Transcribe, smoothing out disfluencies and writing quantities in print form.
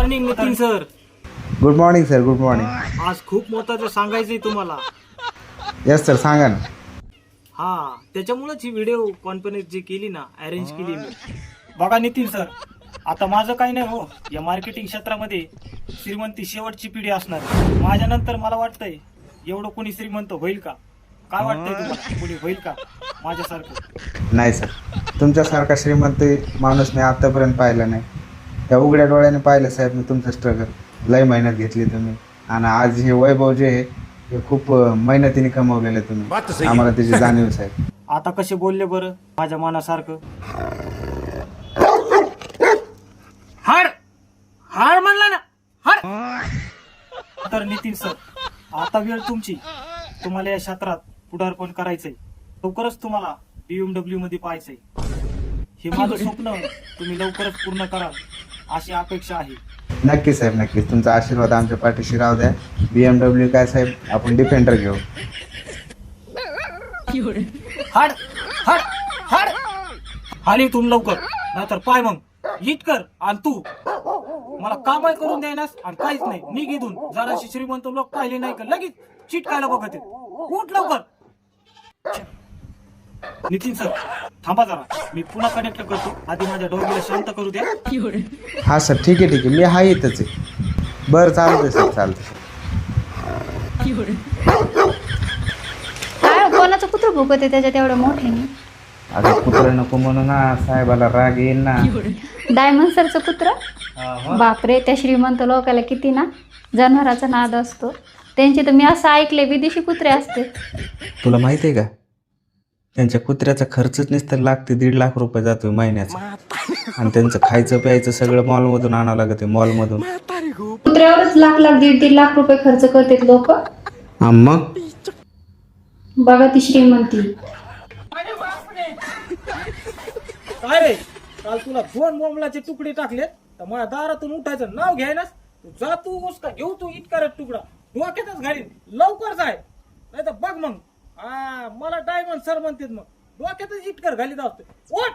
Morning Nitin sir. Good morning sir, good morning. आज खूप महत्वाचं सांगायचंय तुम्हाला. यस सर, सांगा ना. हा, त्याच्यामुळेच ही व्हिडिओ कॉन्फरन्स जी केली ना, अरेंज केली मी. बघा नितीन सर, आता माझं काही नाही हो, या मार्केटिंग क्षेत्रामध्ये श्रीमंती शेवटची पिढी असणार. माझ्यानंतर मला वाटतंय एवढं कोणी श्रीमंत होईल का? काय वाटतंय तुम्हाला, कोणी होईल का माझ्यासारखं? नाही सर, तुमच्यासारखा श्रीमंत माणूस मी आतापर्यंत पाहिला नाही. त्या उघड्या डोळ्याने पाहिलं साहेब मी तुमचं स्ट्रगल. लय मेहनत घेतली तुम्ही आणि आज हे वैभव जे आहे हे खूप मेहनतीने कमवलेलं तुम्ही. आम्हाला त्याची जाणीव साहेब. आता कसे बोलले बरं माझ्या मनासारखं? हाड हाड म्हणला ना, हाड. तर नितीन सर, आता वेळ तुमची. तुम्हाला या क्षेत्रात पुढारपण करायचंय. लवकरच तुम्हाला BMW मध्ये पाहायचंय. हे माझं स्वप्न तुम्ही लवकरच पूर्ण कराल अशी अपेक्षा आहे. नक्की साहेब, नक्की. तुमचा आशीर्वाद आमच्या पाठीशी राहू द्या. BMW काय साहेब, आपण डिफेंडर घेऊ. हाड हाड हाड हाली तुम लवकर, नाहीतर पाय मग हिट कर. आणि तू मला कामही करून द्यायनास आणि काहीच नाही. निघ इथून. जराशी श्रीमंत लोक पाहिले नाही का लगेच चिटकायला बघत आहेत. उठ लवकर. नितीन सर, थांबा जरा, मी पुन्हा कनेक्ट करतो. आधी माझ्या डोक्याला शांत करू द्या. हां सर, ठीक आहे, ठीक आहे. मी हा इथंच आहे. बरं, चालतंय सर, चालतंय. काय कोणाचं कुत्र भुकत आहे त्याच्यात एवढं मोठ्याने? अगं कुत्रं नको म्हणून ना, साहेबाला राग येईल ना. डायमंड सरचं कुत्र? बापरे, त्या श्रीमंत लोकाला किती ना जनावराचा नाद असतो. त्यांची तर मी असं ऐकले विदेशी कुत्रे असते. तुला माहिती आहे का, त्यांच्या कुत्र्याचा खर्चच नुसतं लाख ते 1.5 लाख रुपये जातो महिन्याचा. आणि त्यांचं खायचं प्यायचं सगळं मॉलमधून आणावं लागतं. मॉलमधून कुत्र्यावरच लाख लाख 1.5 लाख रुपये खर्च करतात लोक. मग बघा ती श्रीमंती. काय रे, काल तुला 2 बोंबलाचे तुकडे टाकले तर माझ्या दारातून उठायचं नाव घ्यायनास. तू जा, तू उसका घेऊ, तू इतका तुकडा डोक्यातच घालीन. लवकर जाय, नाही तर बघ मग. मला डायमंड सर म्हणतात, मग डोक्यातच इटकर घालीत असतो. ओट.